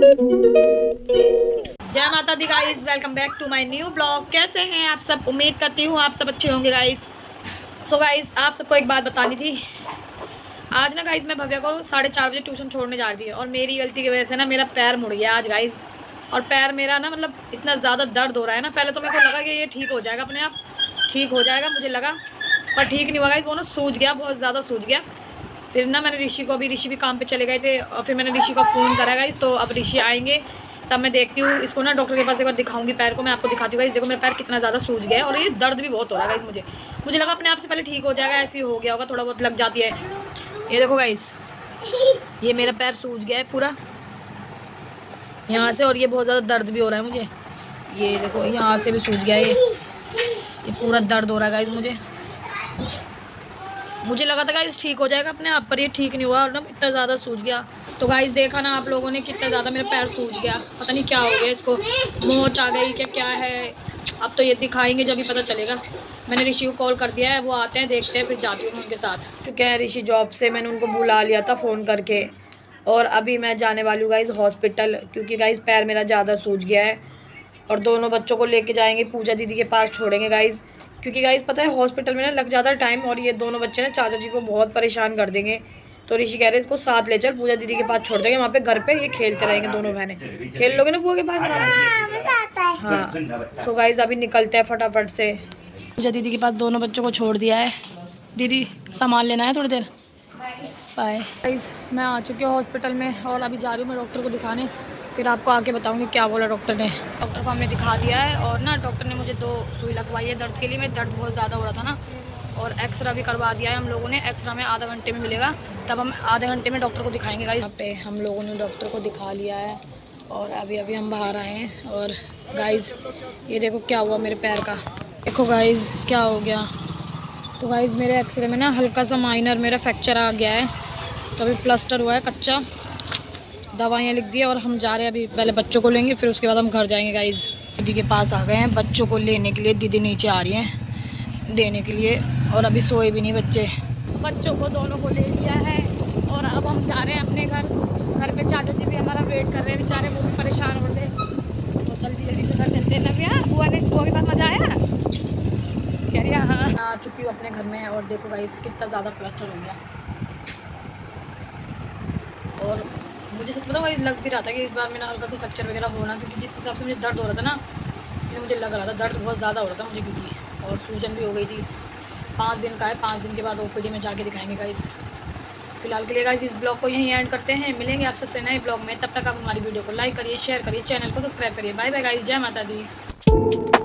जय माता दी guys, welcome back to my new blog. कैसे हैं आप सब? उम्मीद करती हूँ आप सब अच्छे होंगे गाइस। सो गाइस, आप सबको एक बात बतानी थी। आज ना गाइस मैं भव्या को 4:30 बजे ट्यूशन छोड़ने जा रही थी और मेरी गलती की वजह से ना मेरा पैर मुड़ गया आज गाइस। और पैर मेरा ना मतलब इतना ज़्यादा दर्द हो रहा है ना। पहले तो मेरे को लगा कि ये ठीक हो जाएगा, अपने आप ठीक हो जाएगा मुझे लगा, पर ठीक नहीं हुआ गाइस। वो ना सूज गया, बहुत ज़्यादा सूज गया। फिर ना मैंने ऋषि भी काम पे चले गए थे और फिर मैंने ऋषि को फ़ोन करा गाइस। तो अब ऋषि आएंगे तब मैं देखती हूँ इसको ना, डॉक्टर के पास एक बार दिखाऊंगी पैर को। मैं आपको दिखाती हूँ गाइस। देखो मेरा पैर कितना ज़्यादा सूज गया है और ये दर्द भी बहुत हो रहा है गाइस। मुझे लगा अपने आप से पहले ठीक हो जाएगा, ऐसे ही हो गया होगा, थोड़ा बहुत लग जाती है। ये देखो गाइस, ये मेरा पैर सूज गया है पूरा यहाँ से, और ये बहुत ज़्यादा दर्द भी हो रहा है मुझे। ये देखो यहाँ से भी सूज गया है, ये पूरा दर्द हो रहा है गाइस। मुझे लगा था गाइस ठीक हो जाएगा अपने आप, पर ये ठीक नहीं हुआ और ना इतना ज़्यादा सूज गया। तो गाइस देखा ना आप लोगों ने कितना ज़्यादा मेरा पैर सूज गया। पता नहीं क्या हो गया इसको, मोच आ गई क्या क्या है। अब तो ये दिखाएंगे जब ही पता चलेगा। मैंने ऋषि को कॉल कर दिया है, वो आते हैं देखते हैं, फिर जाती हूँ उनके साथ। चुके हैं ऋषि जॉब से, मैंने उनको बुला लिया था फ़ोन करके। और अभी मैं जाने वाली हूँ गाइस हॉस्पिटल, क्योंकि गाइस पैर मेरा ज़्यादा सूज गया है। और दोनों बच्चों को लेके जाएंगे, पूजा दीदी के पास छोड़ेंगे गाइस। क्योंकि गाइस पता है हॉस्पिटल में ना लग जाता है टाइम, और ये दोनों बच्चे ना चाचा जी को बहुत परेशान कर देंगे। तो ऋषि कह रहे इसको साथ ले चल, पूजा दीदी के पास छोड़ देंगे, वहाँ पे घर पे ये खेलते रहेंगे दोनों बहनें। खेल लोगे ना बुआ के पास आराम से। हाँ सो गाइस अभी निकलते हैं फटाफट से। पूजा दीदी के पास दोनों बच्चों को छोड़ दिया है। दीदी सामान लेना है थोड़ी देर, बाय गाइस। मैं आ चुकी हूँ हॉस्पिटल में और अभी जा रही हूँ मैं डॉक्टर को दिखाने। फिर आपको आके बताऊंगी क्या बोला डॉक्टर ने। डॉक्टर को हमने दिखा दिया है और ना डॉक्टर ने मुझे 2 सुई लगवाई है दर्द के लिए। मेरे दर्द बहुत ज़्यादा हो रहा था ना, और एक्सरा भी करवा दिया है हम लोगों ने। एक्सरा में आधा घंटे में मिलेगा, तब हम आधे घंटे में डॉक्टर को दिखाएंगे गाइस। यहाँ पे हम लोगों ने डॉक्टर को दिखा लिया है और अभी हम बाहर आए हैं। और गाइस ये देखो क्या हुआ मेरे पैर का, देखो गाइस क्या हो गया। तो गाइस मेरे एक्सरे में ना हल्का सा माइनर मेरा फ्रैक्चर आ गया है, तो अभी प्लास्टर हुआ है कच्चा, दवाइयाँ लिख दी है और हम जा रहे हैं अभी। पहले बच्चों को लेंगे, फिर उसके बाद हम घर जाएंगे गाइस। दीदी के पास आ गए हैं बच्चों को लेने के लिए, दीदी नीचे आ रही हैं देने के लिए। और अभी सोए भी नहीं बच्चों को दोनों को ले लिया है और अब हम जा रहे हैं अपने घर पे चाचा जी भी हमारा वेट कर रहे हैं बेचारे, वो भी परेशान हो रहे। तो जल्दी से घर चलते हैं। नव्या बुआ के पास मज़ा आया कह रही है। हाँ आ चुकी हूँ अपने घर में और देखो गाइस कितना ज़्यादा प्लास्टर हो गया। और मुझे सच बताऊँ गाइस लग भी रहा था कि इस बार मेरा हल्का सा फ्रैक्चर वगैरह होना, क्योंकि जिस हिसाब से मुझे दर्द हो रहा था ना, इसलिए मुझे लग रहा था दर्द बहुत ज़्यादा हो रहा था मुझे, क्योंकि और सूजन भी हो गई थी। 5 दिन का है, 5 दिन के बाद ओपीडी में जाके दिखाएंगे गाइस। फिलहाल के लिए गाइस इस ब्लॉग को यहीं एंड करते हैं। मिलेंगे आप सबसे नए ब्लॉग में, तब तक आप हमारी वीडियो को लाइक करिए, शेयर करिए, चैनल को सब्सक्राइब करिए। बाय बाय गाइस, जय माता दी।